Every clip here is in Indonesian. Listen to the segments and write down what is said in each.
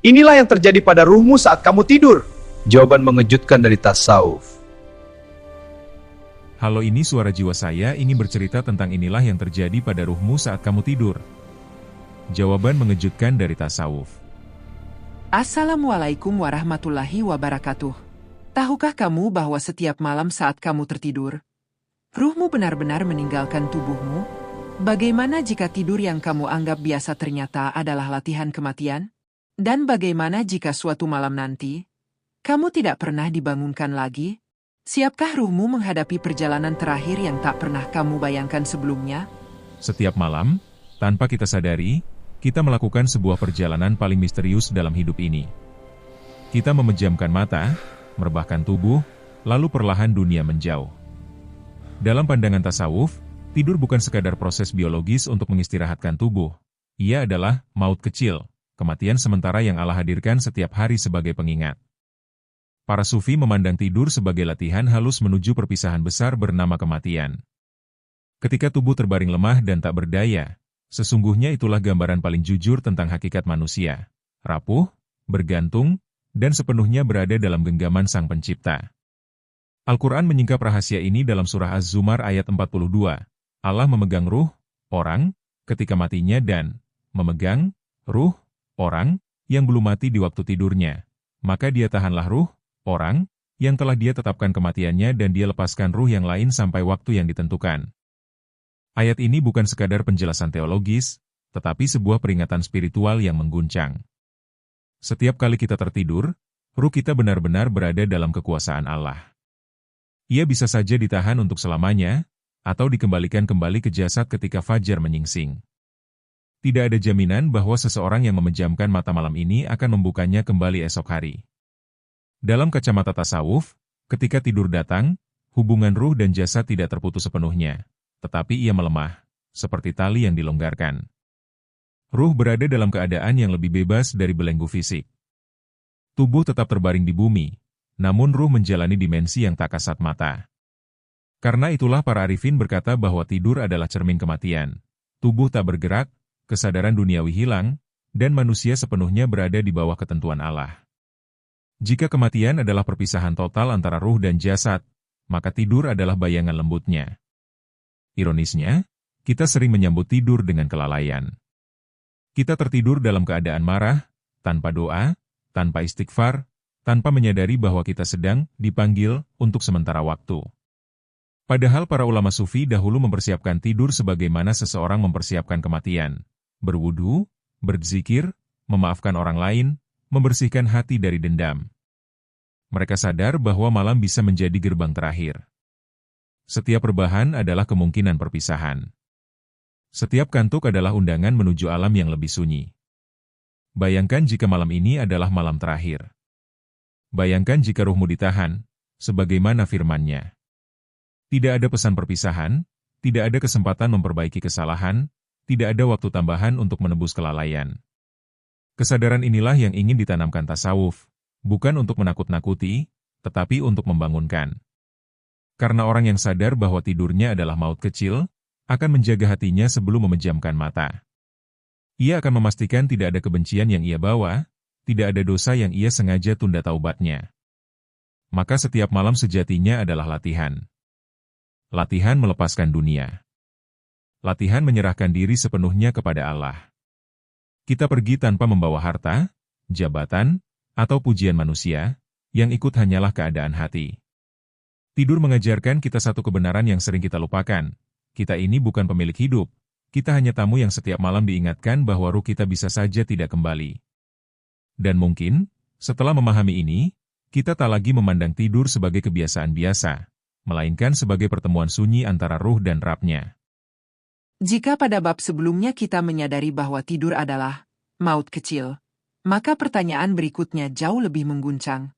Inilah yang terjadi pada ruhmu saat kamu tidur. Jawaban mengejutkan dari tasawuf. Halo, ini suara jiwa saya ingin bercerita tentang inilah yang terjadi pada ruhmu saat kamu tidur. Jawaban mengejutkan dari tasawuf. Assalamualaikum warahmatullahi wabarakatuh. Tahukah kamu bahwa setiap malam saat kamu tertidur, ruhmu benar-benar meninggalkan tubuhmu? Bagaimana jika tidur yang kamu anggap biasa ternyata adalah latihan kematian? Dan bagaimana jika suatu malam nanti, kamu tidak pernah dibangunkan lagi? Siapkah ruhmu menghadapi perjalanan terakhir yang tak pernah kamu bayangkan sebelumnya? Setiap malam, tanpa kita sadari, kita melakukan sebuah perjalanan paling misterius dalam hidup ini. Kita memejamkan mata, merebahkan tubuh, lalu perlahan dunia menjauh. Dalam pandangan tasawuf, tidur bukan sekadar proses biologis untuk mengistirahatkan tubuh. Ia adalah maut kecil, kematian sementara yang Allah hadirkan setiap hari sebagai pengingat. Para sufi memandang tidur sebagai latihan halus menuju perpisahan besar bernama kematian. Ketika tubuh terbaring lemah dan tak berdaya, sesungguhnya itulah gambaran paling jujur tentang hakikat manusia. Rapuh, bergantung, dan sepenuhnya berada dalam genggaman Sang Pencipta. Al-Quran menyingkap rahasia ini dalam surah Az-Zumar ayat 42. Allah memegang ruh, orang, ketika matinya dan memegang ruh, orang, yang belum mati di waktu tidurnya. Maka dia tahanlah ruh, orang, yang telah dia tetapkan kematiannya dan dia lepaskan ruh yang lain sampai waktu yang ditentukan. Ayat ini bukan sekadar penjelasan teologis, tetapi sebuah peringatan spiritual yang mengguncang. Setiap kali kita tertidur, ruh kita benar-benar berada dalam kekuasaan Allah. Ia bisa saja ditahan untuk selamanya, atau dikembalikan kembali ke jasad ketika fajar menyingsing. Tidak ada jaminan bahwa seseorang yang memejamkan mata malam ini akan membukanya kembali esok hari. Dalam kacamata tasawuf, ketika tidur datang, hubungan ruh dan jasad tidak terputus sepenuhnya, tetapi ia melemah, seperti tali yang dilonggarkan. Ruh berada dalam keadaan yang lebih bebas dari belenggu fisik. Tubuh tetap terbaring di bumi, namun ruh menjalani dimensi yang tak kasat mata. Karena itulah para arifin berkata bahwa tidur adalah cermin kematian. Tubuh tak bergerak, kesadaran duniawi hilang, dan manusia sepenuhnya berada di bawah ketentuan Allah. Jika kematian adalah perpisahan total antara ruh dan jasad, maka tidur adalah bayangan lembutnya. Ironisnya, kita sering menyambut tidur dengan kelalaian. Kita tertidur dalam keadaan marah, tanpa doa, tanpa istighfar, tanpa menyadari bahwa kita sedang dipanggil untuk sementara waktu. Padahal para ulama sufi dahulu mempersiapkan tidur sebagaimana seseorang mempersiapkan kematian. Berwudu, berzikir, memaafkan orang lain, membersihkan hati dari dendam. Mereka sadar bahwa malam bisa menjadi gerbang terakhir. Setiap rebahan adalah kemungkinan perpisahan. Setiap kantuk adalah undangan menuju alam yang lebih sunyi. Bayangkan jika malam ini adalah malam terakhir. Bayangkan jika ruhmu ditahan, sebagaimana firman-Nya. Tidak ada pesan perpisahan, tidak ada kesempatan memperbaiki kesalahan, tidak ada waktu tambahan untuk menebus kelalaian. Kesadaran inilah yang ingin ditanamkan tasawuf, bukan untuk menakut-nakuti, tetapi untuk membangunkan. Karena orang yang sadar bahwa tidurnya adalah maut kecil, akan menjaga hatinya sebelum memejamkan mata. Ia akan memastikan tidak ada kebencian yang ia bawa, tidak ada dosa yang ia sengaja tunda taubatnya. Maka setiap malam sejatinya adalah latihan. Latihan melepaskan dunia. Latihan menyerahkan diri sepenuhnya kepada Allah. Kita pergi tanpa membawa harta, jabatan, atau pujian manusia, yang ikut hanyalah keadaan hati. Tidur mengajarkan kita satu kebenaran yang sering kita lupakan. Kita ini bukan pemilik hidup, kita hanya tamu yang setiap malam diingatkan bahwa ruh kita bisa saja tidak kembali. Dan mungkin, setelah memahami ini, kita tak lagi memandang tidur sebagai kebiasaan biasa, melainkan sebagai pertemuan sunyi antara ruh dan Rabb-Nya. Jika pada bab sebelumnya kita menyadari bahwa tidur adalah maut kecil, maka pertanyaan berikutnya jauh lebih mengguncang.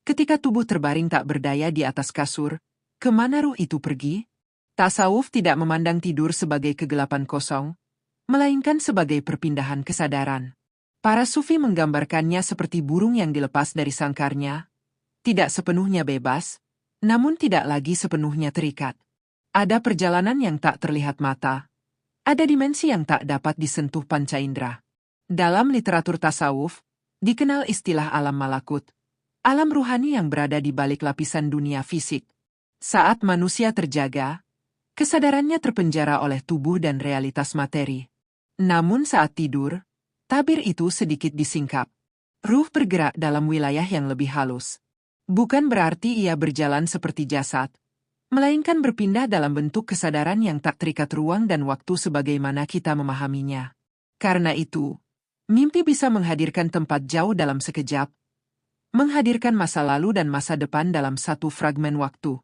Ketika tubuh terbaring tak berdaya di atas kasur, kemana ruh itu pergi? Tasawuf tidak memandang tidur sebagai kegelapan kosong, melainkan sebagai perpindahan kesadaran. Para sufi menggambarkannya seperti burung yang dilepas dari sangkarnya, tidak sepenuhnya bebas, namun tidak lagi sepenuhnya terikat. Ada perjalanan yang tak terlihat mata. Ada dimensi yang tak dapat disentuh panca indera. Dalam literatur tasawuf, dikenal istilah alam malakut, alam ruhani yang berada di balik lapisan dunia fisik. Saat manusia terjaga, kesadarannya terpenjara oleh tubuh dan realitas materi. Namun saat tidur, tabir itu sedikit disingkap. Ruh bergerak dalam wilayah yang lebih halus. Bukan berarti ia berjalan seperti jasad, melainkan berpindah dalam bentuk kesadaran yang tak terikat ruang dan waktu sebagaimana kita memahaminya. Karena itu, mimpi bisa menghadirkan tempat jauh dalam sekejap, menghadirkan masa lalu dan masa depan dalam satu fragmen waktu.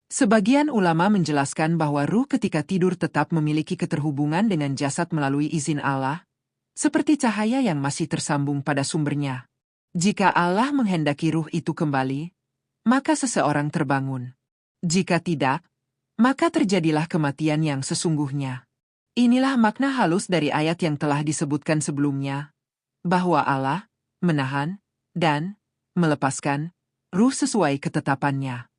Sebagian ulama menjelaskan bahwa ruh ketika tidur tetap memiliki keterhubungan dengan jasad melalui izin Allah, seperti cahaya yang masih tersambung pada sumbernya. Jika Allah menghendaki ruh itu kembali, maka seseorang terbangun. Jika tidak, maka terjadilah kematian yang sesungguhnya. Inilah makna halus dari ayat yang telah disebutkan sebelumnya, bahwa Allah menahan dan melepaskan ruh sesuai ketetapannya.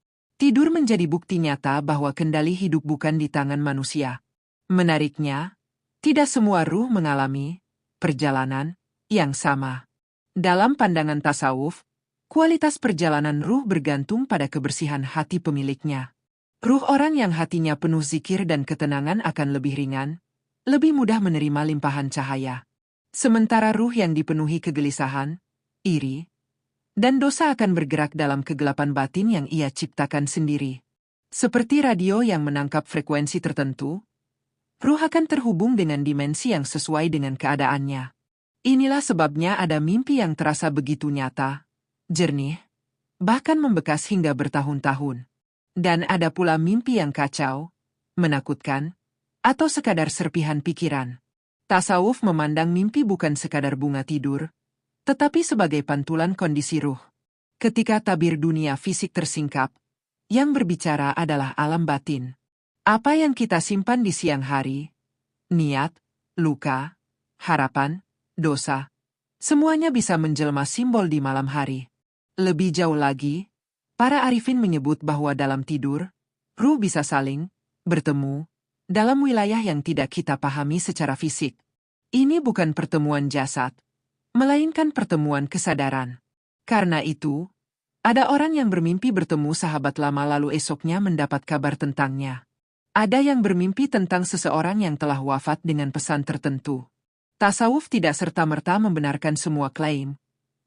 Tidur menjadi bukti nyata bahwa kendali hidup bukan di tangan manusia. Menariknya, tidak semua ruh mengalami perjalanan yang sama. Dalam pandangan tasawuf, kualitas perjalanan ruh bergantung pada kebersihan hati pemiliknya. Ruh orang yang hatinya penuh zikir dan ketenangan akan lebih ringan, lebih mudah menerima limpahan cahaya. Sementara ruh yang dipenuhi kegelisahan, iri, dan dosa akan bergerak dalam kegelapan batin yang ia ciptakan sendiri. Seperti radio yang menangkap frekuensi tertentu, ruh akan terhubung dengan dimensi yang sesuai dengan keadaannya. Inilah sebabnya ada mimpi yang terasa begitu nyata, jernih, bahkan membekas hingga bertahun-tahun. Dan ada pula mimpi yang kacau, menakutkan, atau sekadar serpihan pikiran. Tasawuf memandang mimpi bukan sekadar bunga tidur, tetapi sebagai pantulan kondisi ruh. Ketika tabir dunia fisik tersingkap, yang berbicara adalah alam batin. Apa yang kita simpan di siang hari, niat, luka, harapan, dosa, semuanya bisa menjelma simbol di malam hari. Lebih jauh lagi, para arifin menyebut bahwa dalam tidur, ruh bisa saling bertemu dalam wilayah yang tidak kita pahami secara fisik. Ini bukan pertemuan jasad, melainkan pertemuan kesadaran. Karena itu, ada orang yang bermimpi bertemu sahabat lama lalu esoknya mendapat kabar tentangnya. Ada yang bermimpi tentang seseorang yang telah wafat dengan pesan tertentu. Tasawuf tidak serta-merta membenarkan semua klaim,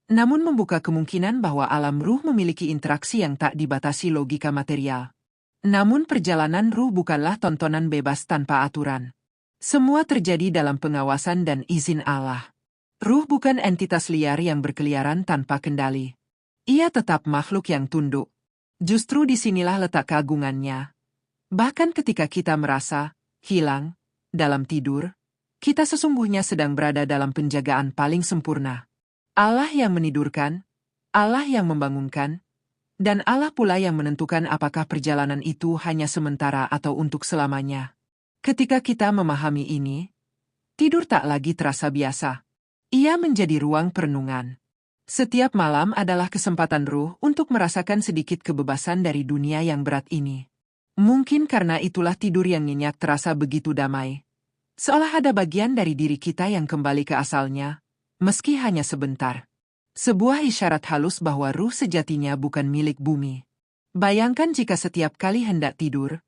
namun membuka kemungkinan bahwa alam ruh memiliki interaksi yang tak dibatasi logika material. Namun perjalanan ruh bukanlah tontonan bebas tanpa aturan. Semua terjadi dalam pengawasan dan izin Allah. Ruh bukan entitas liar yang berkeliaran tanpa kendali. Ia tetap makhluk yang tunduk. Justru disinilah letak keagungannya. Bahkan ketika kita merasa hilang dalam tidur, kita sesungguhnya sedang berada dalam penjagaan paling sempurna. Allah yang menidurkan, Allah yang membangunkan, dan Allah pula yang menentukan apakah perjalanan itu hanya sementara atau untuk selamanya. Ketika kita memahami ini, tidur tak lagi terasa biasa. Ia menjadi ruang perenungan. Setiap malam adalah kesempatan ruh untuk merasakan sedikit kebebasan dari dunia yang berat ini. Mungkin karena itulah tidur yang nyenyak terasa begitu damai. Seolah ada bagian dari diri kita yang kembali ke asalnya, meski hanya sebentar. Sebuah isyarat halus bahwa ruh sejatinya bukan milik bumi. Bayangkan jika setiap kali hendak tidur,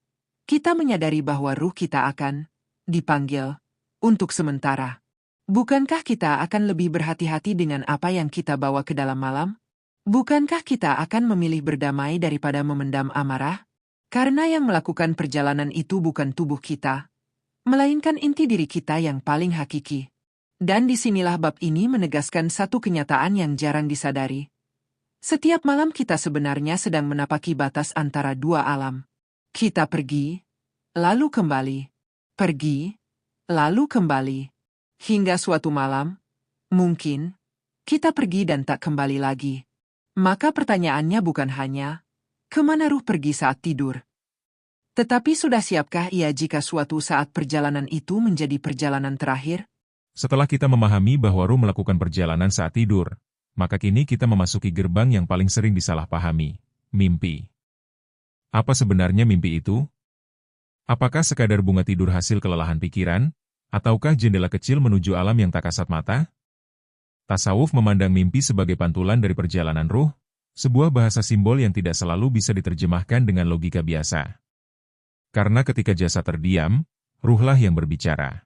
kita menyadari bahwa ruh kita akan dipanggil untuk sementara. Bukankah kita akan lebih berhati-hati dengan apa yang kita bawa ke dalam malam? Bukankah kita akan memilih berdamai daripada memendam amarah? Karena yang melakukan perjalanan itu bukan tubuh kita, melainkan inti diri kita yang paling hakiki. Dan disinilah bab ini menegaskan satu kenyataan yang jarang disadari. Setiap malam kita sebenarnya sedang menapaki batas antara dua alam. Kita pergi, lalu kembali. Pergi, lalu kembali. Hingga suatu malam, mungkin, kita pergi dan tak kembali lagi. Maka pertanyaannya bukan hanya, kemana ruh pergi saat tidur? Tetapi sudah siapkah ia jika suatu saat perjalanan itu menjadi perjalanan terakhir? Setelah kita memahami bahwa ruh melakukan perjalanan saat tidur, maka kini kita memasuki gerbang yang paling sering disalahpahami, mimpi. Apa sebenarnya mimpi itu? Apakah sekadar bunga tidur hasil kelelahan pikiran? Ataukah jendela kecil menuju alam yang tak kasat mata? Tasawuf memandang mimpi sebagai pantulan dari perjalanan ruh, sebuah bahasa simbol yang tidak selalu bisa diterjemahkan dengan logika biasa. Karena ketika jasad terdiam, ruhlah yang berbicara.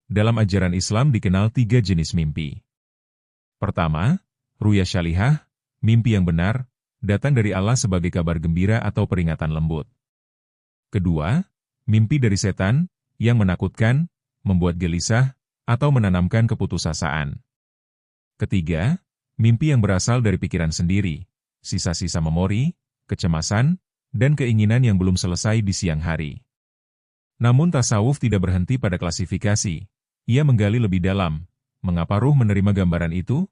Dalam ajaran Islam dikenal 3 jenis mimpi. Pertama, ruya syalihah, mimpi yang benar, datang dari Allah sebagai kabar gembira atau peringatan lembut. Kedua, mimpi dari setan, yang menakutkan, membuat gelisah, atau menanamkan keputusasaan. Ketiga, mimpi yang berasal dari pikiran sendiri, sisa-sisa memori, kecemasan, dan keinginan yang belum selesai di siang hari. Namun tasawuf tidak berhenti pada klasifikasi. Ia menggali lebih dalam. Mengapa ruh menerima gambaran itu?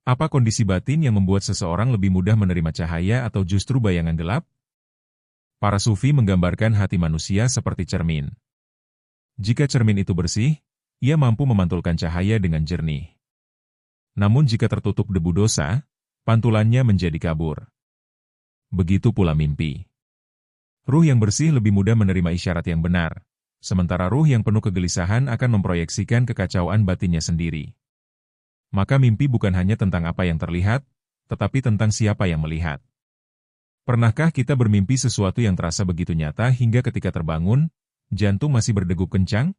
Apa kondisi batin yang membuat seseorang lebih mudah menerima cahaya atau justru bayangan gelap? Para sufi menggambarkan hati manusia seperti cermin. Jika cermin itu bersih, ia mampu memantulkan cahaya dengan jernih. Namun jika tertutup debu dosa, pantulannya menjadi kabur. Begitu pula mimpi. Ruh yang bersih lebih mudah menerima isyarat yang benar, sementara ruh yang penuh kegelisahan akan memproyeksikan kekacauan batinnya sendiri. Maka mimpi bukan hanya tentang apa yang terlihat, tetapi tentang siapa yang melihat. Pernahkah kita bermimpi sesuatu yang terasa begitu nyata hingga ketika terbangun, jantung masih berdegup kencang?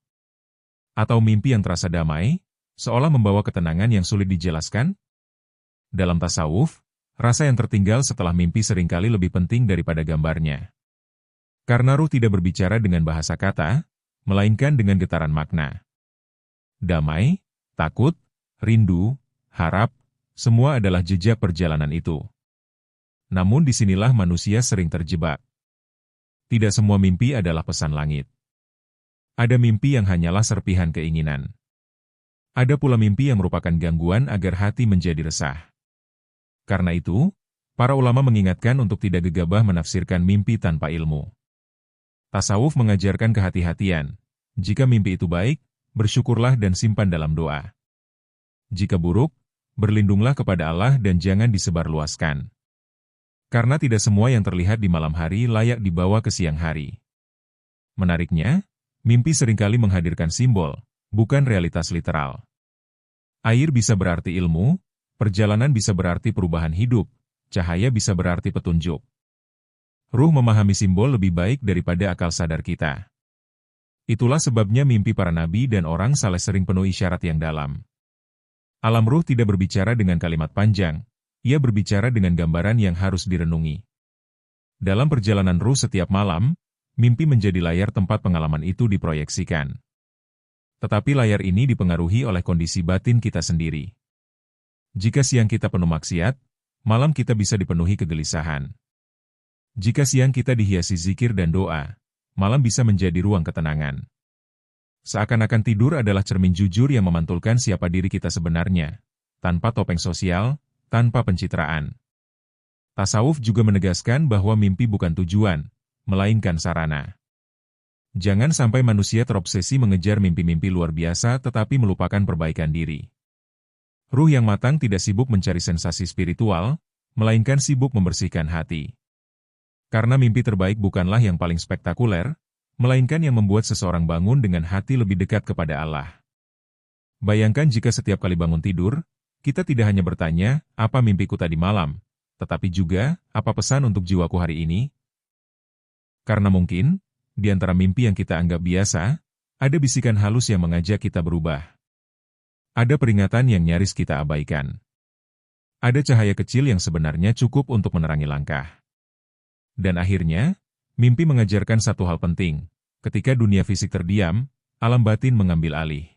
Atau mimpi yang terasa damai, seolah membawa ketenangan yang sulit dijelaskan? Dalam tasawuf, rasa yang tertinggal setelah mimpi seringkali lebih penting daripada gambarnya. Karena ruh tidak berbicara dengan bahasa kata, melainkan dengan getaran makna. Damai, takut, rindu, harap, semua adalah jejak perjalanan itu. Namun disinilah manusia sering terjebak. Tidak semua mimpi adalah pesan langit. Ada mimpi yang hanyalah serpihan keinginan. Ada pula mimpi yang merupakan gangguan agar hati menjadi resah. Karena itu, para ulama mengingatkan untuk tidak gegabah menafsirkan mimpi tanpa ilmu. Tasawuf mengajarkan kehati-hatian. Jika mimpi itu baik, bersyukurlah dan simpan dalam doa. Jika buruk, berlindunglah kepada Allah dan jangan disebarluaskan. Karena tidak semua yang terlihat di malam hari layak dibawa ke siang hari. Menariknya, mimpi seringkali menghadirkan simbol, bukan realitas literal. Air bisa berarti ilmu, perjalanan bisa berarti perubahan hidup, cahaya bisa berarti petunjuk. Ruh memahami simbol lebih baik daripada akal sadar kita. Itulah sebabnya mimpi para nabi dan orang saleh sering penuh isyarat yang dalam. Alam ruh tidak berbicara dengan kalimat panjang, ia berbicara dengan gambaran yang harus direnungi. Dalam perjalanan ruh setiap malam, mimpi menjadi layar tempat pengalaman itu diproyeksikan. Tetapi layar ini dipengaruhi oleh kondisi batin kita sendiri. Jika siang kita penuh maksiat, malam kita bisa dipenuhi kegelisahan. Jika siang kita dihiasi zikir dan doa, malam bisa menjadi ruang ketenangan. Seakan-akan tidur adalah cermin jujur yang memantulkan siapa diri kita sebenarnya, tanpa topeng sosial, tanpa pencitraan. Tasawuf juga menegaskan bahwa mimpi bukan tujuan, melainkan sarana. Jangan sampai manusia terobsesi mengejar mimpi-mimpi luar biasa tetapi melupakan perbaikan diri. Ruh yang matang tidak sibuk mencari sensasi spiritual, melainkan sibuk membersihkan hati. Karena mimpi terbaik bukanlah yang paling spektakuler, melainkan yang membuat seseorang bangun dengan hati lebih dekat kepada Allah. Bayangkan jika setiap kali bangun tidur, kita tidak hanya bertanya, apa mimpiku tadi malam, tetapi juga, apa pesan untuk jiwaku hari ini? Karena mungkin, di antara mimpi yang kita anggap biasa, ada bisikan halus yang mengajak kita berubah. Ada peringatan yang nyaris kita abaikan. Ada cahaya kecil yang sebenarnya cukup untuk menerangi langkah. Dan akhirnya, mimpi mengajarkan satu hal penting. Ketika dunia fisik terdiam, alam batin mengambil alih.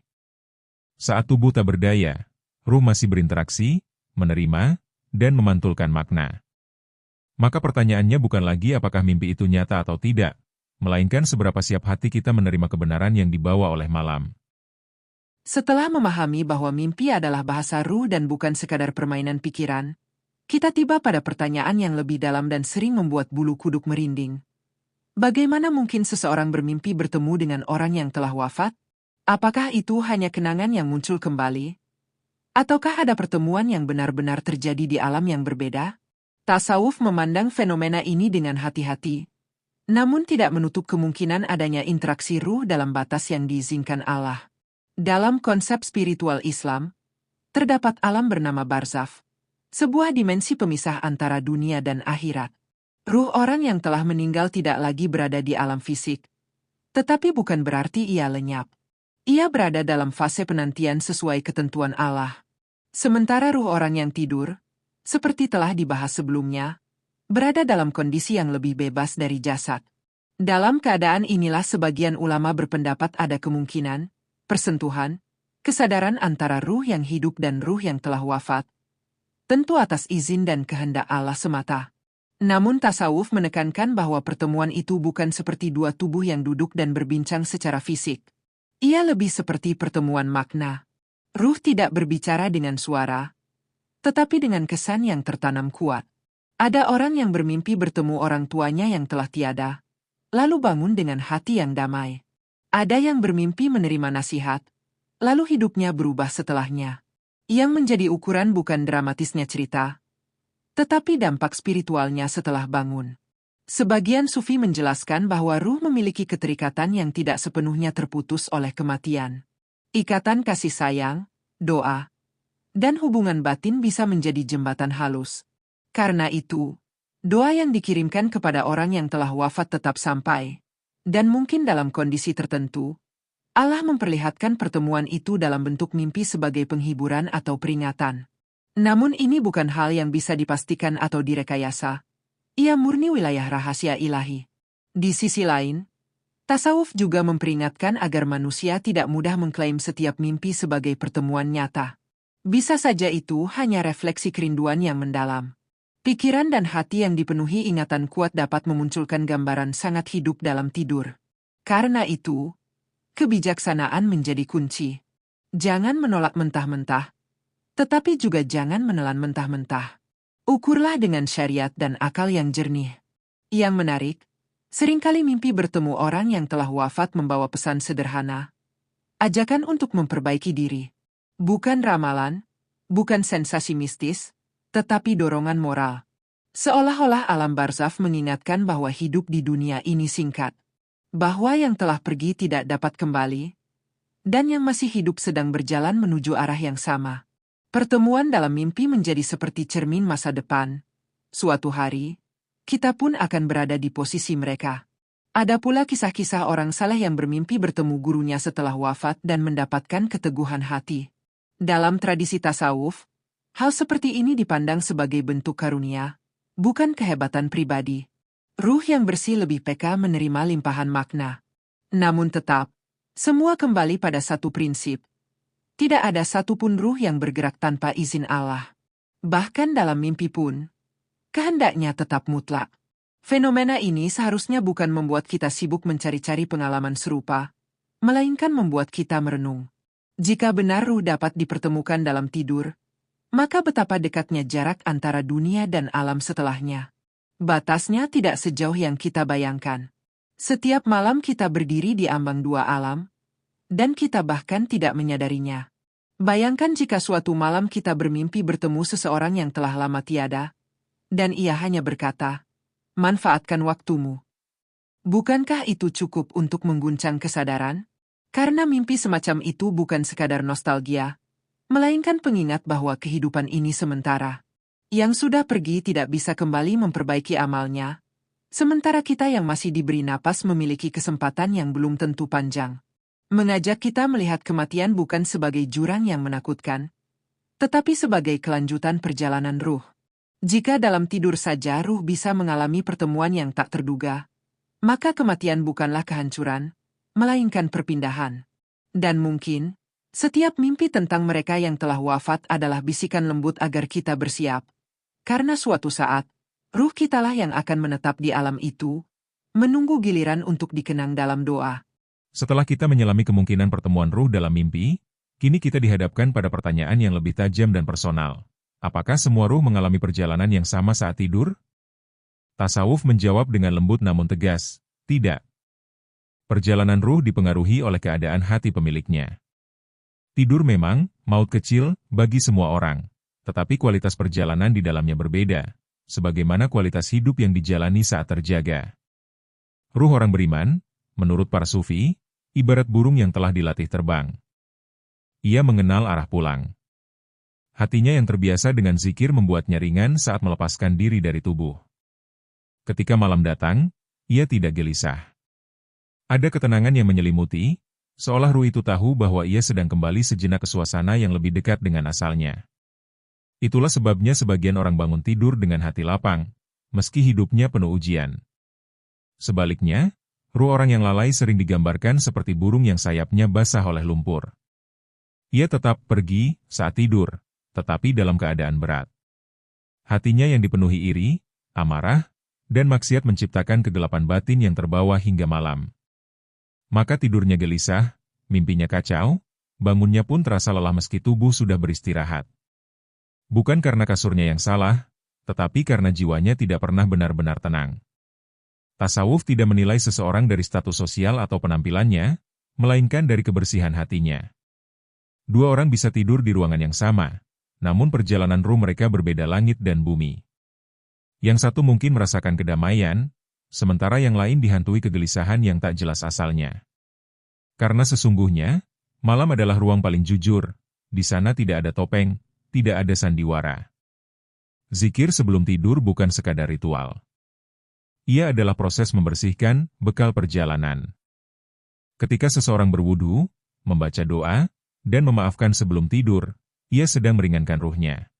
Saat tubuh tak berdaya, ruh masih berinteraksi, menerima, dan memantulkan makna. Maka pertanyaannya bukan lagi apakah mimpi itu nyata atau tidak, melainkan seberapa siap hati kita menerima kebenaran yang dibawa oleh malam. Setelah memahami bahwa mimpi adalah bahasa ruh dan bukan sekadar permainan pikiran, kita tiba pada pertanyaan yang lebih dalam dan sering membuat bulu kuduk merinding. Bagaimana mungkin seseorang bermimpi bertemu dengan orang yang telah wafat? Apakah itu hanya kenangan yang muncul kembali? Ataukah ada pertemuan yang benar-benar terjadi di alam yang berbeda? Tasawuf memandang fenomena ini dengan hati-hati, namun tidak menutup kemungkinan adanya interaksi ruh dalam batas yang diizinkan Allah. Dalam konsep spiritual Islam, terdapat alam bernama barzakh, sebuah dimensi pemisah antara dunia dan akhirat. Ruh orang yang telah meninggal tidak lagi berada di alam fisik, tetapi bukan berarti ia lenyap. Ia berada dalam fase penantian sesuai ketentuan Allah. Sementara ruh orang yang tidur, seperti telah dibahas sebelumnya, berada dalam kondisi yang lebih bebas dari jasad. Dalam keadaan inilah sebagian ulama berpendapat ada kemungkinan persentuhan, kesadaran antara ruh yang hidup dan ruh yang telah wafat, tentu atas izin dan kehendak Allah semata. Namun tasawuf menekankan bahwa pertemuan itu bukan seperti dua tubuh yang duduk dan berbincang secara fisik. Ia lebih seperti pertemuan makna. Ruh tidak berbicara dengan suara, tetapi dengan kesan yang tertanam kuat. Ada orang yang bermimpi bertemu orang tuanya yang telah tiada, lalu bangun dengan hati yang damai. Ada yang bermimpi menerima nasihat, lalu hidupnya berubah setelahnya. Yang menjadi ukuran bukan dramatisnya cerita, tetapi dampak spiritualnya setelah bangun. Sebagian sufi menjelaskan bahwa ruh memiliki keterikatan yang tidak sepenuhnya terputus oleh kematian. Ikatan kasih sayang, doa, dan hubungan batin bisa menjadi jembatan halus. Karena itu, doa yang dikirimkan kepada orang yang telah wafat tetap sampai, dan mungkin dalam kondisi tertentu, Allah memperlihatkan pertemuan itu dalam bentuk mimpi sebagai penghiburan atau peringatan. Namun ini bukan hal yang bisa dipastikan atau direkayasa. Ia murni wilayah rahasia ilahi. Di sisi lain, tasawuf juga memperingatkan agar manusia tidak mudah mengklaim setiap mimpi sebagai pertemuan nyata. Bisa saja itu hanya refleksi kerinduan yang mendalam. Pikiran dan hati yang dipenuhi ingatan kuat dapat memunculkan gambaran sangat hidup dalam tidur. Karena itu, kebijaksanaan menjadi kunci. Jangan menolak mentah-mentah, tetapi juga jangan menelan mentah-mentah. Ukurlah dengan syariat dan akal yang jernih. Yang menarik, seringkali mimpi bertemu orang yang telah wafat membawa pesan sederhana. Ajakan untuk memperbaiki diri. Bukan ramalan, bukan sensasi mistis, tetapi dorongan moral. Seolah-olah alam barzakh mengingatkan bahwa hidup di dunia ini singkat. Bahwa yang telah pergi tidak dapat kembali, dan yang masih hidup sedang berjalan menuju arah yang sama. Pertemuan dalam mimpi menjadi seperti cermin masa depan. Suatu hari, kita pun akan berada di posisi mereka. Ada pula kisah-kisah orang saleh yang bermimpi bertemu gurunya setelah wafat dan mendapatkan keteguhan hati. Dalam tradisi tasawuf, hal seperti ini dipandang sebagai bentuk karunia, bukan kehebatan pribadi. Ruh yang bersih lebih peka menerima limpahan makna. Namun tetap, semua kembali pada satu prinsip. Tidak ada satupun ruh yang bergerak tanpa izin Allah. Bahkan dalam mimpi pun, kehendaknya tetap mutlak. Fenomena ini seharusnya bukan membuat kita sibuk mencari-cari pengalaman serupa, melainkan membuat kita merenung. Jika benar ruh dapat dipertemukan dalam tidur, maka betapa dekatnya jarak antara dunia dan alam setelahnya. Batasnya tidak sejauh yang kita bayangkan. Setiap malam kita berdiri di ambang dua alam, dan kita bahkan tidak menyadarinya. Bayangkan jika suatu malam kita bermimpi bertemu seseorang yang telah lama tiada, dan ia hanya berkata, "Manfaatkan waktumu." Bukankah itu cukup untuk mengguncang kesadaran? Karena mimpi semacam itu bukan sekadar nostalgia, melainkan pengingat bahwa kehidupan ini sementara. Yang sudah pergi tidak bisa kembali memperbaiki amalnya, sementara kita yang masih diberi napas memiliki kesempatan yang belum tentu panjang. Mengajak kita melihat kematian bukan sebagai jurang yang menakutkan, tetapi sebagai kelanjutan perjalanan ruh. Jika dalam tidur saja ruh bisa mengalami pertemuan yang tak terduga, maka kematian bukanlah kehancuran, melainkan perpindahan. Dan mungkin, setiap mimpi tentang mereka yang telah wafat adalah bisikan lembut agar kita bersiap. Karena suatu saat, ruh kitalah yang akan menetap di alam itu, menunggu giliran untuk dikenang dalam doa. Setelah kita menyelami kemungkinan pertemuan ruh dalam mimpi, kini kita dihadapkan pada pertanyaan yang lebih tajam dan personal. Apakah semua ruh mengalami perjalanan yang sama saat tidur? Tasawuf menjawab dengan lembut namun tegas, tidak. Perjalanan ruh dipengaruhi oleh keadaan hati pemiliknya. Tidur memang, maut kecil, bagi semua orang. Tetapi kualitas perjalanan di dalamnya berbeda, sebagaimana kualitas hidup yang dijalani saat terjaga. Ruh orang beriman, menurut para sufi, ibarat burung yang telah dilatih terbang. Ia mengenal arah pulang. Hatinya yang terbiasa dengan zikir membuatnya ringan saat melepaskan diri dari tubuh. Ketika malam datang, ia tidak gelisah. Ada ketenangan yang menyelimuti, seolah ruh itu tahu bahwa ia sedang kembali sejenak ke suasana yang lebih dekat dengan asalnya. Itulah sebabnya sebagian orang bangun tidur dengan hati lapang, meski hidupnya penuh ujian. Sebaliknya, ruh orang yang lalai sering digambarkan seperti burung yang sayapnya basah oleh lumpur. Ia tetap pergi saat tidur, tetapi dalam keadaan berat. Hatinya yang dipenuhi iri, amarah, dan maksiat menciptakan kegelapan batin yang terbawa hingga malam. Maka tidurnya gelisah, mimpinya kacau, bangunnya pun terasa lelah meski tubuh sudah beristirahat. Bukan karena kasurnya yang salah, tetapi karena jiwanya tidak pernah benar-benar tenang. Tasawuf tidak menilai seseorang dari status sosial atau penampilannya, melainkan dari kebersihan hatinya. Dua orang bisa tidur di ruangan yang sama, namun perjalanan ruh mereka berbeda langit dan bumi. Yang satu mungkin merasakan kedamaian, sementara yang lain dihantui kegelisahan yang tak jelas asalnya. Karena sesungguhnya, malam adalah ruang paling jujur, di sana tidak ada topeng, tidak ada sandiwara. Zikir sebelum tidur bukan sekadar ritual. Ia adalah proses membersihkan bekal perjalanan. Ketika seseorang berwudu, membaca doa, dan memaafkan sebelum tidur, ia sedang meringankan ruhnya.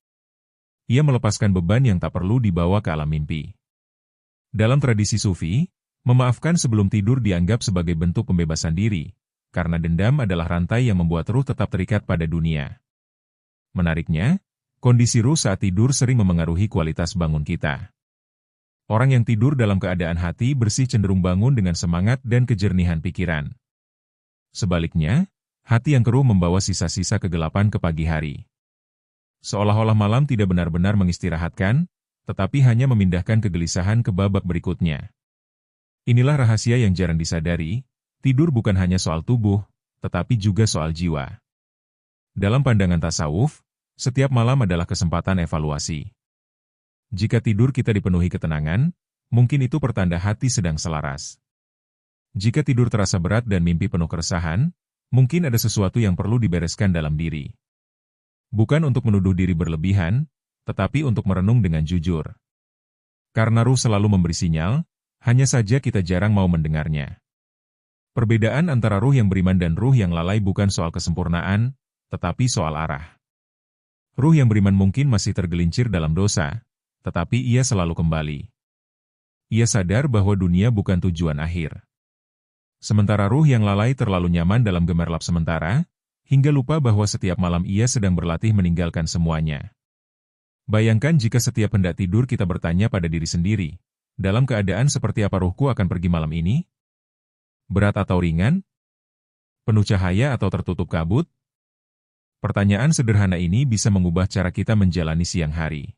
Ia melepaskan beban yang tak perlu dibawa ke alam mimpi. Dalam tradisi Sufi, memaafkan sebelum tidur dianggap sebagai bentuk pembebasan diri, karena dendam adalah rantai yang membuat ruh tetap terikat pada dunia. Menariknya, kondisi ruh saat tidur sering memengaruhi kualitas bangun kita. Orang yang tidur dalam keadaan hati bersih cenderung bangun dengan semangat dan kejernihan pikiran. Sebaliknya, hati yang keruh membawa sisa-sisa kegelapan ke pagi hari. Seolah-olah malam tidak benar-benar mengistirahatkan, tetapi hanya memindahkan kegelisahan ke babak berikutnya. Inilah rahasia yang jarang disadari, tidur bukan hanya soal tubuh, tetapi juga soal jiwa. Dalam pandangan tasawuf, setiap malam adalah kesempatan evaluasi. Jika tidur kita dipenuhi ketenangan, mungkin itu pertanda hati sedang selaras. Jika tidur terasa berat dan mimpi penuh keresahan, mungkin ada sesuatu yang perlu dibereskan dalam diri. Bukan untuk menuduh diri berlebihan, tetapi untuk merenung dengan jujur. Karena ruh selalu memberi sinyal, hanya saja kita jarang mau mendengarnya. Perbedaan antara ruh yang beriman dan ruh yang lalai bukan soal kesempurnaan, tetapi soal arah. Ruh yang beriman mungkin masih tergelincir dalam dosa, tetapi ia selalu kembali. Ia sadar bahwa dunia bukan tujuan akhir. Sementara ruh yang lalai terlalu nyaman dalam gemerlap sementara, hingga lupa bahwa setiap malam ia sedang berlatih meninggalkan semuanya. Bayangkan jika setiap hendak tidur kita bertanya pada diri sendiri, dalam keadaan seperti apa ruhku akan pergi malam ini? Berat atau ringan? Penuh cahaya atau tertutup kabut? Pertanyaan sederhana ini bisa mengubah cara kita menjalani siang hari.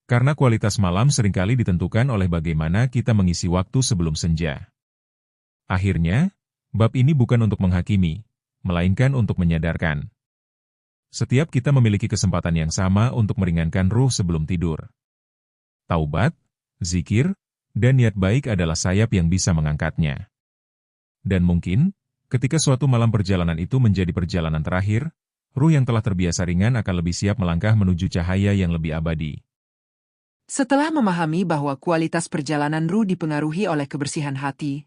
Karena kualitas malam seringkali ditentukan oleh bagaimana kita mengisi waktu sebelum senja. Akhirnya, bab ini bukan untuk menghakimi, melainkan untuk menyadarkan. Setiap kita memiliki kesempatan yang sama untuk meringankan ruh sebelum tidur. Taubat, zikir, dan niat baik adalah sayap yang bisa mengangkatnya. Dan mungkin, ketika suatu malam perjalanan itu menjadi perjalanan terakhir, ruh yang telah terbiasa ringan akan lebih siap melangkah menuju cahaya yang lebih abadi. Setelah memahami bahwa kualitas perjalanan ruh dipengaruhi oleh kebersihan hati,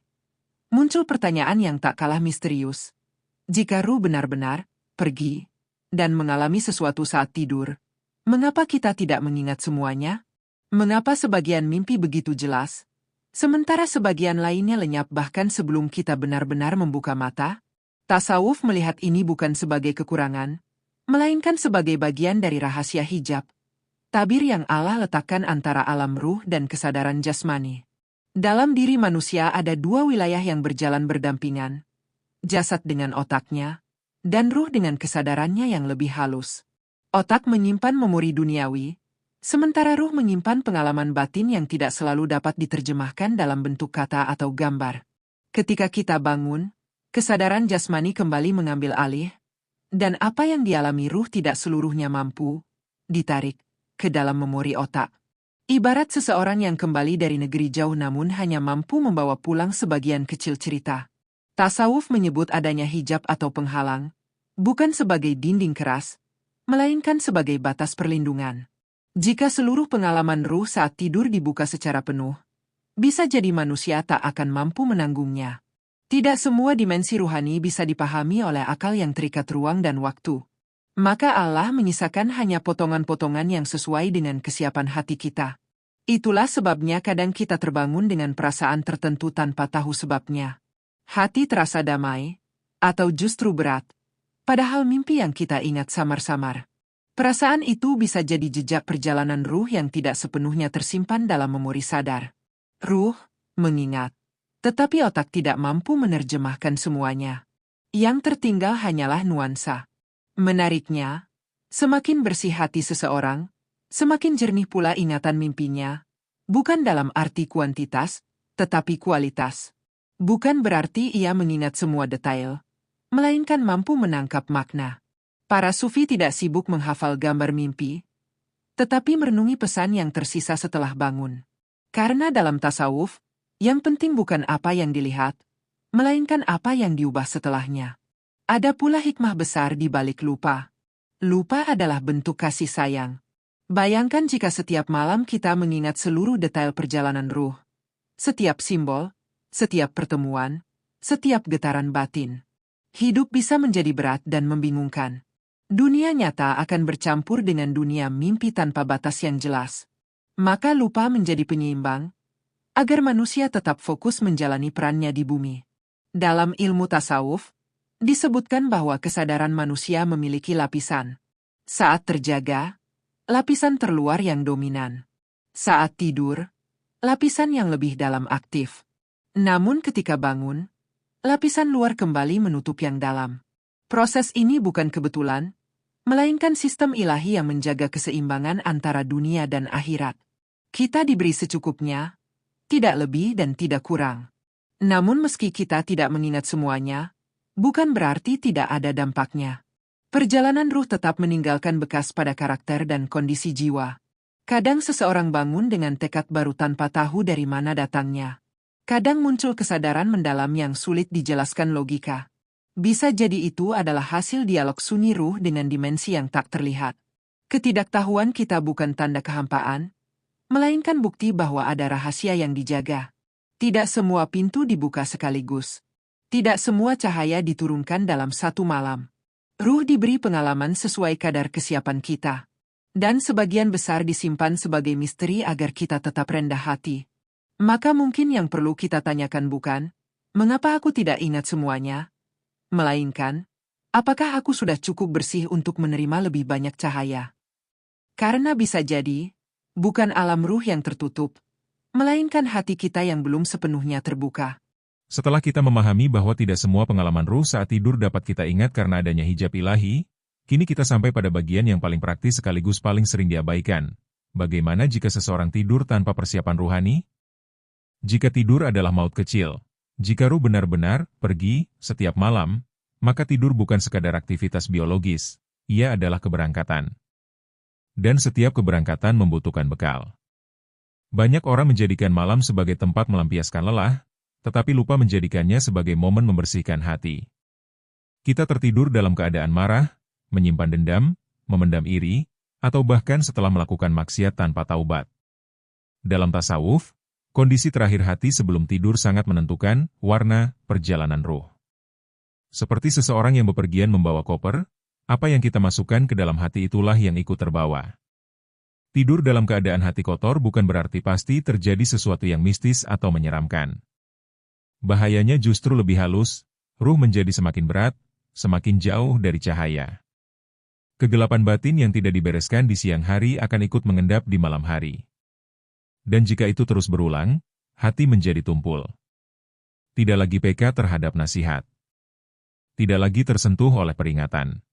muncul pertanyaan yang tak kalah misterius. Jika ruh benar-benar pergi dan mengalami sesuatu saat tidur, mengapa kita tidak mengingat semuanya? Mengapa sebagian mimpi begitu jelas, sementara sebagian lainnya lenyap bahkan sebelum kita benar-benar membuka mata? Tasawuf melihat ini bukan sebagai kekurangan, melainkan sebagai bagian dari rahasia hijab. Tabir yang Allah letakkan antara alam ruh dan kesadaran jasmani. Dalam diri manusia ada dua wilayah yang berjalan berdampingan. Jasad dengan otaknya, dan ruh dengan kesadarannya yang lebih halus. Otak menyimpan memori duniawi, sementara ruh menyimpan pengalaman batin yang tidak selalu dapat diterjemahkan dalam bentuk kata atau gambar. Ketika kita bangun, kesadaran jasmani kembali mengambil alih, dan apa yang dialami ruh tidak seluruhnya mampu ditarik ke dalam memori otak. Ibarat seseorang yang kembali dari negeri jauh namun hanya mampu membawa pulang sebagian kecil cerita. Tasawuf menyebut adanya hijab atau penghalang, bukan sebagai dinding keras, melainkan sebagai batas perlindungan. Jika seluruh pengalaman ruh saat tidur dibuka secara penuh, bisa jadi manusia tak akan mampu menanggungnya. Tidak semua dimensi rohani bisa dipahami oleh akal yang terikat ruang dan waktu. Maka Allah menyisakan hanya potongan-potongan yang sesuai dengan kesiapan hati kita. Itulah sebabnya kadang kita terbangun dengan perasaan tertentu tanpa tahu sebabnya. Hati terasa damai, atau justru berat, padahal mimpi yang kita ingat samar-samar. Perasaan itu bisa jadi jejak perjalanan ruh yang tidak sepenuhnya tersimpan dalam memori sadar. Ruh mengingat, tetapi otak tidak mampu menerjemahkan semuanya. Yang tertinggal hanyalah nuansa. Menariknya, semakin bersih hati seseorang, semakin jernih pula ingatan mimpinya, bukan dalam arti kuantitas, tetapi kualitas. Bukan berarti ia mengingat semua detail, melainkan mampu menangkap makna. Para sufi tidak sibuk menghafal gambar mimpi, tetapi merenungi pesan yang tersisa setelah bangun. Karena dalam tasawuf, yang penting bukan apa yang dilihat, melainkan apa yang diubah setelahnya. Ada pula hikmah besar di balik lupa. Lupa adalah bentuk kasih sayang. Bayangkan jika setiap malam kita mengingat seluruh detail perjalanan ruh. Setiap simbol, setiap pertemuan, setiap getaran batin. Hidup bisa menjadi berat dan membingungkan. Dunia nyata akan bercampur dengan dunia mimpi tanpa batas yang jelas. Maka lupa menjadi penyeimbang, agar manusia tetap fokus menjalani perannya di bumi. Dalam ilmu tasawuf, disebutkan bahwa kesadaran manusia memiliki lapisan. Saat terjaga, lapisan terluar yang dominan. Saat tidur, lapisan yang lebih dalam aktif. Namun ketika bangun, lapisan luar kembali menutup yang dalam. Proses ini bukan kebetulan, melainkan sistem ilahi yang menjaga keseimbangan antara dunia dan akhirat. Kita diberi secukupnya, tidak lebih dan tidak kurang. Namun meski kita tidak mengingat semuanya, bukan berarti tidak ada dampaknya. Perjalanan ruh tetap meninggalkan bekas pada karakter dan kondisi jiwa. Kadang seseorang bangun dengan tekad baru tanpa tahu dari mana datangnya. Kadang muncul kesadaran mendalam yang sulit dijelaskan logika. Bisa jadi itu adalah hasil dialog sunyi ruh dengan dimensi yang tak terlihat. Ketidaktahuan kita bukan tanda kehampaan, melainkan bukti bahwa ada rahasia yang dijaga. Tidak semua pintu dibuka sekaligus. Tidak semua cahaya diturunkan dalam satu malam. Ruh diberi pengalaman sesuai kadar kesiapan kita. Dan sebagian besar disimpan sebagai misteri agar kita tetap rendah hati. Maka mungkin yang perlu kita tanyakan bukan, mengapa aku tidak ingat semuanya? Melainkan, apakah aku sudah cukup bersih untuk menerima lebih banyak cahaya? Karena bisa jadi, bukan alam ruh yang tertutup, melainkan hati kita yang belum sepenuhnya terbuka. Setelah kita memahami bahwa tidak semua pengalaman ruh saat tidur dapat kita ingat karena adanya hijab ilahi, kini kita sampai pada bagian yang paling praktis sekaligus paling sering diabaikan. Bagaimana jika seseorang tidur tanpa persiapan ruhani? Jika tidur adalah maut kecil, jika ruh benar-benar pergi setiap malam, maka tidur bukan sekadar aktivitas biologis, ia adalah keberangkatan. Dan setiap keberangkatan membutuhkan bekal. Banyak orang menjadikan malam sebagai tempat melampiaskan lelah, tetapi lupa menjadikannya sebagai momen membersihkan hati. Kita tertidur dalam keadaan marah, menyimpan dendam, memendam iri, atau bahkan setelah melakukan maksiat tanpa taubat. Dalam tasawuf, kondisi terakhir hati sebelum tidur sangat menentukan warna perjalanan ruh. Seperti seseorang yang bepergian membawa koper, apa yang kita masukkan ke dalam hati itulah yang ikut terbawa. Tidur dalam keadaan hati kotor bukan berarti pasti terjadi sesuatu yang mistis atau menyeramkan. Bahayanya justru lebih halus, ruh menjadi semakin berat, semakin jauh dari cahaya. Kegelapan batin yang tidak dibereskan di siang hari akan ikut mengendap di malam hari. Dan jika itu terus berulang, hati menjadi tumpul. Tidak lagi peka terhadap nasihat. Tidak lagi tersentuh oleh peringatan.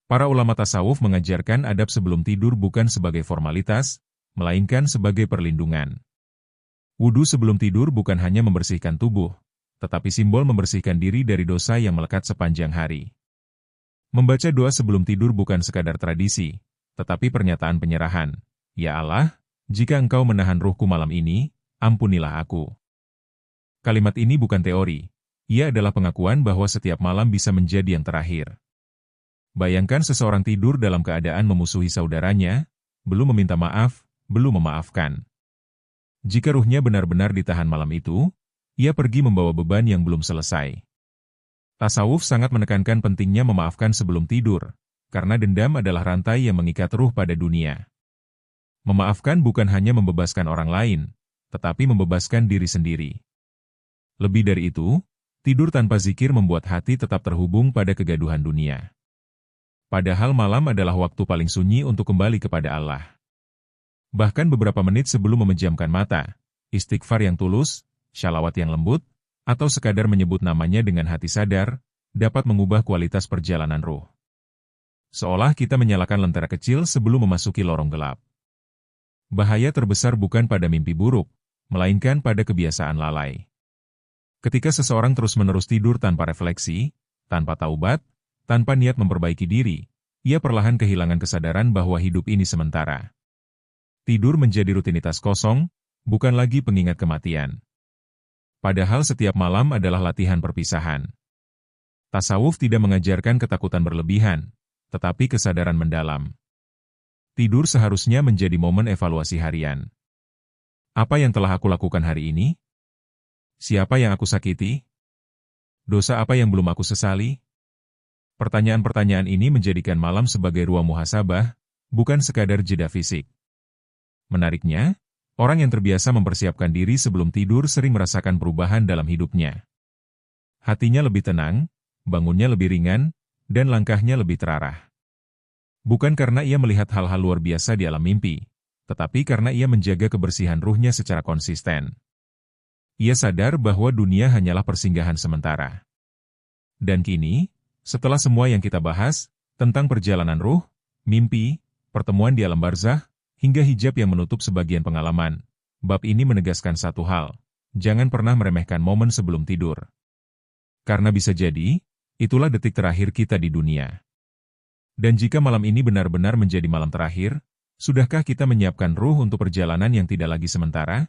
Para ulama tasawuf mengajarkan adab sebelum tidur bukan sebagai formalitas, melainkan sebagai perlindungan. Wudhu sebelum tidur bukan hanya membersihkan tubuh, tetapi simbol membersihkan diri dari dosa yang melekat sepanjang hari. Membaca doa sebelum tidur bukan sekadar tradisi, tetapi pernyataan penyerahan. Ya Allah, jika Engkau menahan ruhku malam ini, ampunilah aku. Kalimat ini bukan teori, ia adalah pengakuan bahwa setiap malam bisa menjadi yang terakhir. Bayangkan seseorang tidur dalam keadaan memusuhi saudaranya, belum meminta maaf, belum memaafkan. Jika ruhnya benar-benar ditahan malam itu, ia pergi membawa beban yang belum selesai. Tasawuf sangat menekankan pentingnya memaafkan sebelum tidur, karena dendam adalah rantai yang mengikat ruh pada dunia. Memaafkan bukan hanya membebaskan orang lain, tetapi membebaskan diri sendiri. Lebih dari itu, tidur tanpa zikir membuat hati tetap terhubung pada kegaduhan dunia. Padahal malam adalah waktu paling sunyi untuk kembali kepada Allah. Bahkan beberapa menit sebelum memejamkan mata, istighfar yang tulus, shalawat yang lembut, atau sekadar menyebut namanya dengan hati sadar, dapat mengubah kualitas perjalanan ruh. Seolah kita menyalakan lentera kecil sebelum memasuki lorong gelap. Bahaya terbesar bukan pada mimpi buruk, melainkan pada kebiasaan lalai. Ketika seseorang terus-menerus tidur tanpa refleksi, tanpa taubat, tanpa niat memperbaiki diri, ia perlahan kehilangan kesadaran bahwa hidup ini sementara. Tidur menjadi rutinitas kosong, bukan lagi pengingat kematian. Padahal setiap malam adalah latihan perpisahan. Tasawuf tidak mengajarkan ketakutan berlebihan, tetapi kesadaran mendalam. Tidur seharusnya menjadi momen evaluasi harian. Apa yang telah aku lakukan hari ini? Siapa yang aku sakiti? Dosa apa yang belum aku sesali? Pertanyaan-pertanyaan ini menjadikan malam sebagai ruang muhasabah, bukan sekadar jeda fisik. Menariknya, orang yang terbiasa mempersiapkan diri sebelum tidur sering merasakan perubahan dalam hidupnya. Hatinya lebih tenang, bangunnya lebih ringan, dan langkahnya lebih terarah. Bukan karena ia melihat hal-hal luar biasa di alam mimpi, tetapi karena ia menjaga kebersihan ruhnya secara konsisten. Ia sadar bahwa dunia hanyalah persinggahan sementara. Dan kini, setelah semua yang kita bahas, tentang perjalanan ruh, mimpi, pertemuan di alam barzakh, hingga hijab yang menutup sebagian pengalaman, bab ini menegaskan satu hal, jangan pernah meremehkan momen sebelum tidur. Karena bisa jadi, itulah detik terakhir kita di dunia. Dan jika malam ini benar-benar menjadi malam terakhir, sudahkah kita menyiapkan ruh untuk perjalanan yang tidak lagi sementara?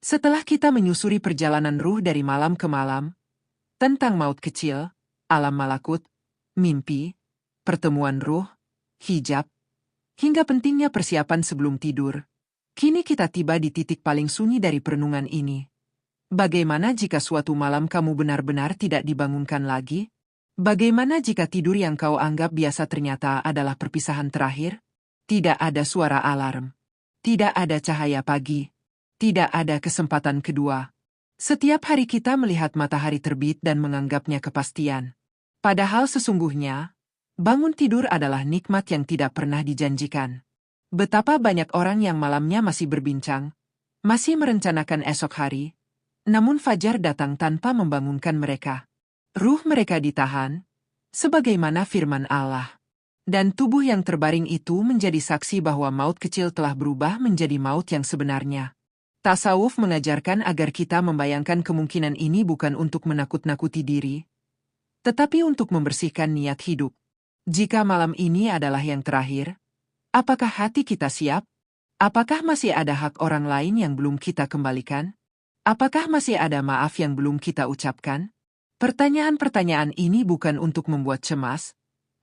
Setelah kita menyusuri perjalanan ruh dari malam ke malam, tentang maut kecil, alam malakut, mimpi, pertemuan ruh, hijab, hingga pentingnya persiapan sebelum tidur. Kini kita tiba di titik paling sunyi dari perenungan ini. Bagaimana jika suatu malam kamu benar-benar tidak dibangunkan lagi? Bagaimana jika tidur yang kau anggap biasa ternyata adalah perpisahan terakhir? Tidak ada suara alarm. Tidak ada cahaya pagi. Tidak ada kesempatan kedua. Setiap hari kita melihat matahari terbit dan menganggapnya kepastian. Padahal sesungguhnya, bangun tidur adalah nikmat yang tidak pernah dijanjikan. Betapa banyak orang yang malamnya masih berbincang, masih merencanakan esok hari, namun fajar datang tanpa membangunkan mereka. Ruh mereka ditahan, sebagaimana firman Allah. Dan tubuh yang terbaring itu menjadi saksi bahwa maut kecil telah berubah menjadi maut yang sebenarnya. Tasawuf mengajarkan agar kita membayangkan kemungkinan ini bukan untuk menakut-nakuti diri, tetapi untuk membersihkan niat hidup. Jika malam ini adalah yang terakhir, apakah hati kita siap? Apakah masih ada hak orang lain yang belum kita kembalikan? Apakah masih ada maaf yang belum kita ucapkan? Pertanyaan-pertanyaan ini bukan untuk membuat cemas,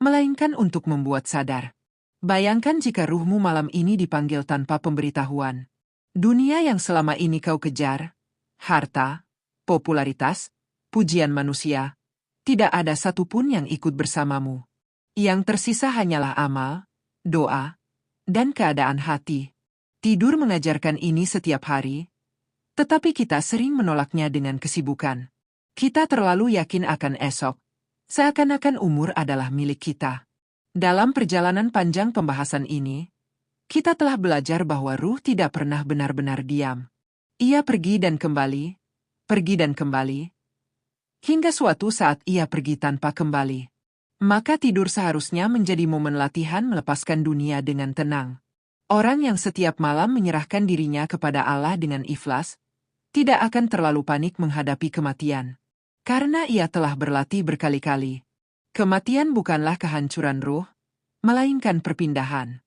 melainkan untuk membuat sadar. Bayangkan jika ruhmu malam ini dipanggil tanpa pemberitahuan. Dunia yang selama ini kau kejar, harta, popularitas, pujian manusia, tidak ada satupun yang ikut bersamamu. Yang tersisa hanyalah amal, doa, dan keadaan hati. Tidur mengajarkan ini setiap hari, tetapi kita sering menolaknya dengan kesibukan. Kita terlalu yakin akan esok, seakan-akan umur adalah milik kita. Dalam perjalanan panjang pembahasan ini, kita telah belajar bahwa ruh tidak pernah benar-benar diam. Ia pergi dan kembali, hingga suatu saat ia pergi tanpa kembali. Maka tidur seharusnya menjadi momen latihan melepaskan dunia dengan tenang. Orang yang setiap malam menyerahkan dirinya kepada Allah dengan ikhlas, tidak akan terlalu panik menghadapi kematian. Karena ia telah berlatih berkali-kali. Kematian bukanlah kehancuran ruh, melainkan perpindahan.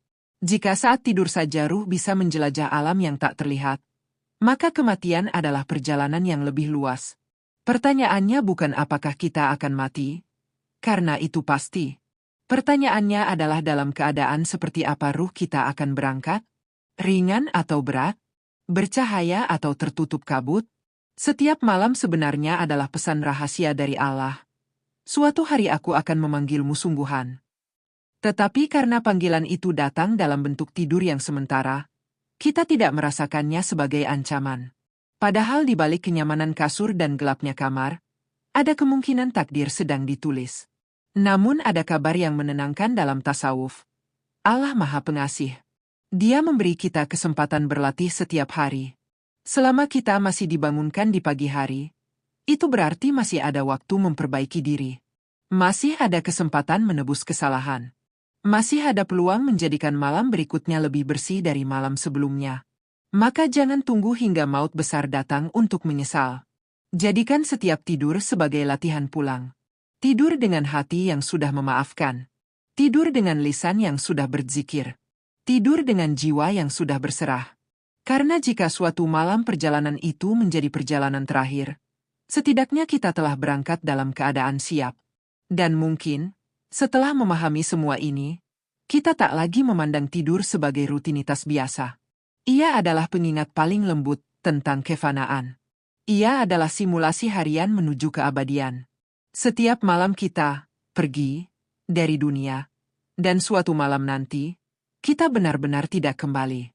Jika saat tidur saja ruh bisa menjelajah alam yang tak terlihat, maka kematian adalah perjalanan yang lebih luas. Pertanyaannya bukan apakah kita akan mati, karena itu pasti. Pertanyaannya adalah dalam keadaan seperti apa ruh kita akan berangkat? Ringan atau berat? Bercahaya atau tertutup kabut? Setiap malam sebenarnya adalah pesan rahasia dari Allah. Suatu hari aku akan memanggilmu sungguhan. Tetapi karena panggilan itu datang dalam bentuk tidur yang sementara, kita tidak merasakannya sebagai ancaman. Padahal di balik kenyamanan kasur dan gelapnya kamar, ada kemungkinan takdir sedang ditulis. Namun ada kabar yang menenangkan dalam tasawuf. Allah Maha Pengasih. Dia memberi kita kesempatan berlatih setiap hari. Selama kita masih dibangunkan di pagi hari, itu berarti masih ada waktu memperbaiki diri. Masih ada kesempatan menebus kesalahan. Masih ada peluang menjadikan malam berikutnya lebih bersih dari malam sebelumnya. Maka jangan tunggu hingga maut besar datang untuk menyesal. Jadikan setiap tidur sebagai latihan pulang. Tidur dengan hati yang sudah memaafkan. Tidur dengan lisan yang sudah berzikir. Tidur dengan jiwa yang sudah berserah. Karena jika suatu malam perjalanan itu menjadi perjalanan terakhir, setidaknya kita telah berangkat dalam keadaan siap. Dan mungkin, setelah memahami semua ini, kita tak lagi memandang tidur sebagai rutinitas biasa. Ia adalah pengingat paling lembut tentang kefanaan. Ia adalah simulasi harian menuju keabadian. Setiap malam kita pergi dari dunia, dan suatu malam nanti, kita benar-benar tidak kembali.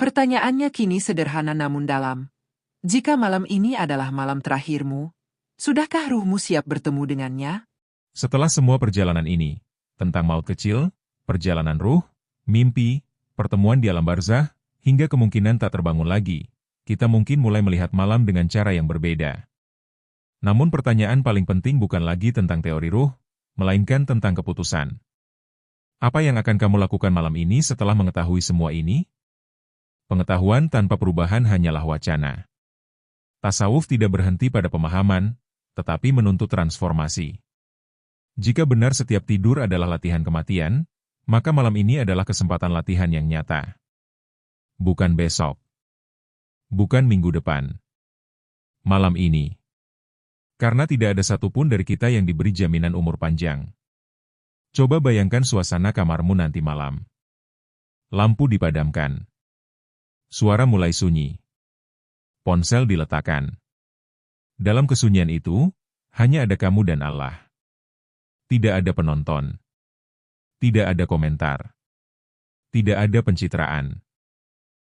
Pertanyaannya kini sederhana namun dalam. Jika malam ini adalah malam terakhirmu, sudahkah ruhmu siap bertemu dengannya? Setelah semua perjalanan ini, tentang maut kecil, perjalanan ruh, mimpi, pertemuan di alam barzah, hingga kemungkinan tak terbangun lagi, kita mungkin mulai melihat malam dengan cara yang berbeda. Namun pertanyaan paling penting bukan lagi tentang teori ruh, melainkan tentang keputusan. Apa yang akan kamu lakukan malam ini setelah mengetahui semua ini? Pengetahuan tanpa perubahan hanyalah wacana. Tasawuf tidak berhenti pada pemahaman, tetapi menuntut transformasi. Jika benar setiap tidur adalah latihan kematian, maka malam ini adalah kesempatan latihan yang nyata. Bukan besok. Bukan minggu depan. Malam ini. Karena tidak ada satupun dari kita yang diberi jaminan umur panjang. Coba bayangkan suasana kamarmu nanti malam. Lampu dipadamkan. Suara mulai sunyi. Ponsel diletakkan. Dalam kesunyian itu, hanya ada kamu dan Allah. Tidak ada penonton. Tidak ada komentar. Tidak ada pencitraan.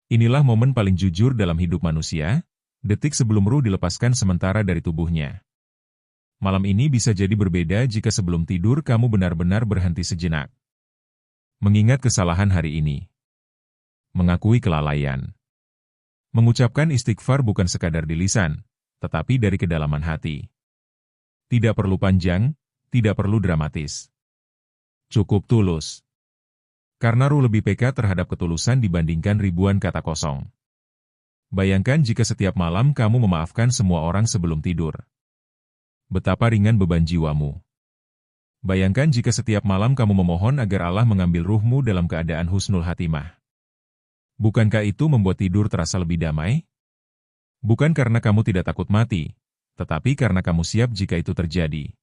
Inilah momen paling jujur dalam hidup manusia, detik sebelum ruh dilepaskan sementara dari tubuhnya. Malam ini bisa jadi berbeda jika sebelum tidur kamu benar-benar berhenti sejenak. Mengingat kesalahan hari ini. Mengakui kelalaian. Mengucapkan istighfar bukan sekadar di lisan, tetapi dari kedalaman hati. Tidak perlu panjang, tidak perlu dramatis. Cukup tulus. Karena ruh lebih peka terhadap ketulusan dibandingkan ribuan kata kosong. Bayangkan jika setiap malam kamu memaafkan semua orang sebelum tidur. Betapa ringan beban jiwamu. Bayangkan jika setiap malam kamu memohon agar Allah mengambil ruhmu dalam keadaan husnul hatimah. Bukankah itu membuat tidur terasa lebih damai? Bukan karena kamu tidak takut mati, tetapi karena kamu siap jika itu terjadi.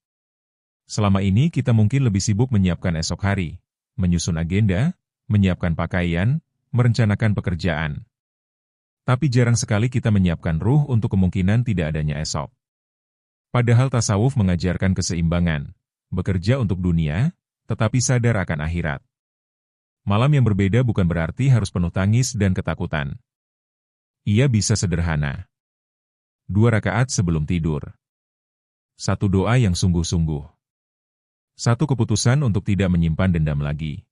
Selama ini kita mungkin lebih sibuk menyiapkan esok hari, menyusun agenda, menyiapkan pakaian, merencanakan pekerjaan. Tapi jarang sekali kita menyiapkan ruh untuk kemungkinan tidak adanya esok. Padahal tasawuf mengajarkan keseimbangan, bekerja untuk dunia, tetapi sadar akan akhirat. Malam yang berbeda bukan berarti harus penuh tangis dan ketakutan. Ia bisa sederhana. 2 rakaat sebelum tidur. 1 doa yang sungguh-sungguh. 1 keputusan untuk tidak menyimpan dendam lagi.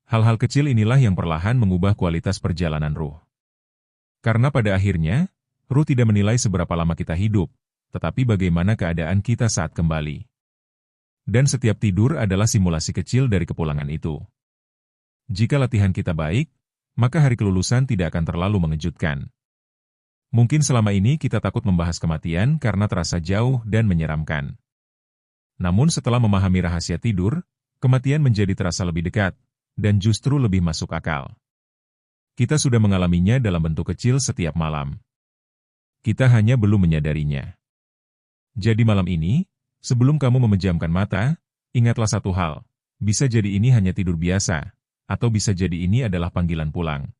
Hal-hal kecil inilah yang perlahan mengubah kualitas perjalanan ruh. Karena pada akhirnya, ruh tidak menilai seberapa lama kita hidup, tetapi bagaimana keadaan kita saat kembali. Dan setiap tidur adalah simulasi kecil dari kepulangan itu. Jika latihan kita baik, maka hari kelulusan tidak akan terlalu mengejutkan. Mungkin selama ini kita takut membahas kematian karena terasa jauh dan menyeramkan. Namun setelah memahami rahasia tidur, kematian menjadi terasa lebih dekat, dan justru lebih masuk akal. Kita sudah mengalaminya dalam bentuk kecil setiap malam. Kita hanya belum menyadarinya. Jadi malam ini, sebelum kamu memejamkan mata, ingatlah satu hal, bisa jadi ini hanya tidur biasa, atau bisa jadi ini adalah panggilan pulang.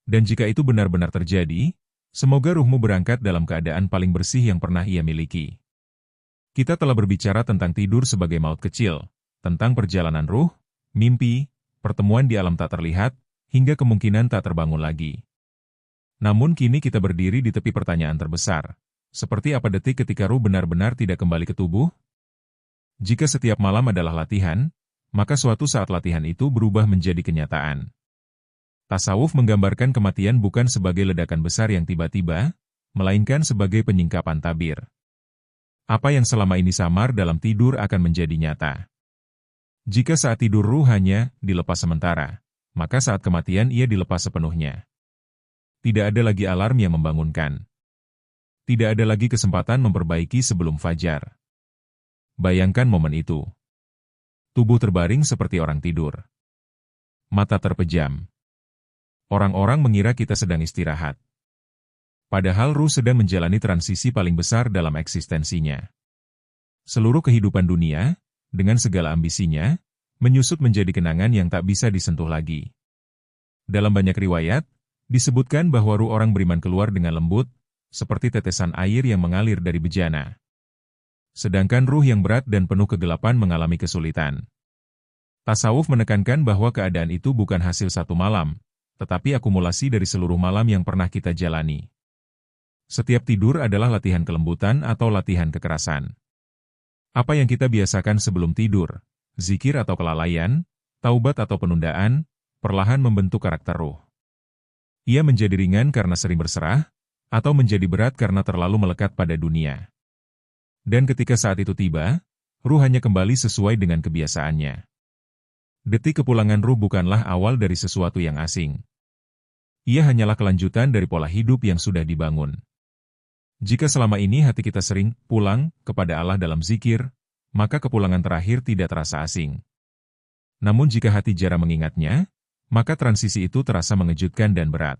Dan jika itu benar-benar terjadi, semoga ruhmu berangkat dalam keadaan paling bersih yang pernah ia miliki. Kita telah berbicara tentang tidur sebagai maut kecil, tentang perjalanan ruh, mimpi, pertemuan di alam tak terlihat, hingga kemungkinan tak terbangun lagi. Namun kini kita berdiri di tepi pertanyaan terbesar. Seperti apa detik ketika ruh benar-benar tidak kembali ke tubuh? Jika setiap malam adalah latihan, maka suatu saat latihan itu berubah menjadi kenyataan. Tasawuf menggambarkan kematian bukan sebagai ledakan besar yang tiba-tiba, melainkan sebagai penyingkapan tabir. Apa yang selama ini samar dalam tidur akan menjadi nyata. Jika saat tidur ruh hanya dilepas sementara, maka saat kematian ia dilepas sepenuhnya. Tidak ada lagi alarm yang membangunkan. Tidak ada lagi kesempatan memperbaiki sebelum fajar. Bayangkan momen itu. Tubuh terbaring seperti orang tidur. Mata terpejam. Orang-orang mengira kita sedang istirahat. Padahal ruh sedang menjalani transisi paling besar dalam eksistensinya. Seluruh kehidupan dunia, dengan segala ambisinya, menyusut menjadi kenangan yang tak bisa disentuh lagi. Dalam banyak riwayat, disebutkan bahwa ruh orang beriman keluar dengan lembut, seperti tetesan air yang mengalir dari bejana. Sedangkan ruh yang berat dan penuh kegelapan mengalami kesulitan. Tasawuf menekankan bahwa keadaan itu bukan hasil satu malam, tetapi akumulasi dari seluruh malam yang pernah kita jalani. Setiap tidur adalah latihan kelembutan atau latihan kekerasan. Apa yang kita biasakan sebelum tidur, zikir atau kelalaian, taubat atau penundaan, perlahan membentuk karakter ruh. Ia menjadi ringan karena sering berserah, atau menjadi berat karena terlalu melekat pada dunia. Dan ketika saat itu tiba, ruh hanya kembali sesuai dengan kebiasaannya. Detik kepulangan ruh bukanlah awal dari sesuatu yang asing. Ia hanyalah kelanjutan dari pola hidup yang sudah dibangun. Jika selama ini hati kita sering pulang kepada Allah dalam zikir, maka kepulangan terakhir tidak terasa asing. Namun jika hati jarang mengingatnya, maka transisi itu terasa mengejutkan dan berat.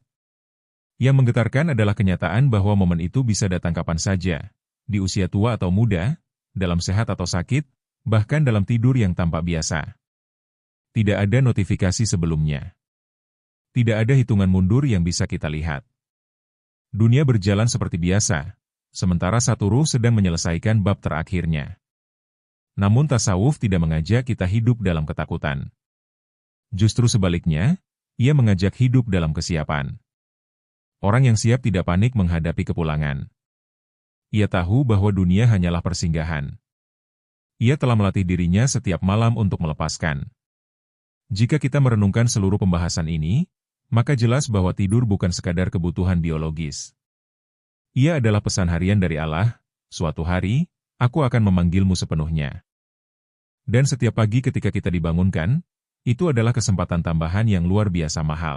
Yang menggetarkan adalah kenyataan bahwa momen itu bisa datang kapan saja, di usia tua atau muda, dalam sehat atau sakit, bahkan dalam tidur yang tampak biasa. Tidak ada notifikasi sebelumnya. Tidak ada hitungan mundur yang bisa kita lihat. Dunia berjalan seperti biasa, sementara satu ruh sedang menyelesaikan bab terakhirnya. Namun tasawuf tidak mengajak kita hidup dalam ketakutan. Justru sebaliknya, ia mengajak hidup dalam kesiapan. Orang yang siap tidak panik menghadapi kepulangan. Ia tahu bahwa dunia hanyalah persinggahan. Ia telah melatih dirinya setiap malam untuk melepaskan. Jika kita merenungkan seluruh pembahasan ini, maka jelas bahwa tidur bukan sekadar kebutuhan biologis. Ia adalah pesan harian dari Allah, suatu hari, aku akan memanggilmu sepenuhnya. Dan setiap pagi ketika kita dibangunkan, itu adalah kesempatan tambahan yang luar biasa mahal.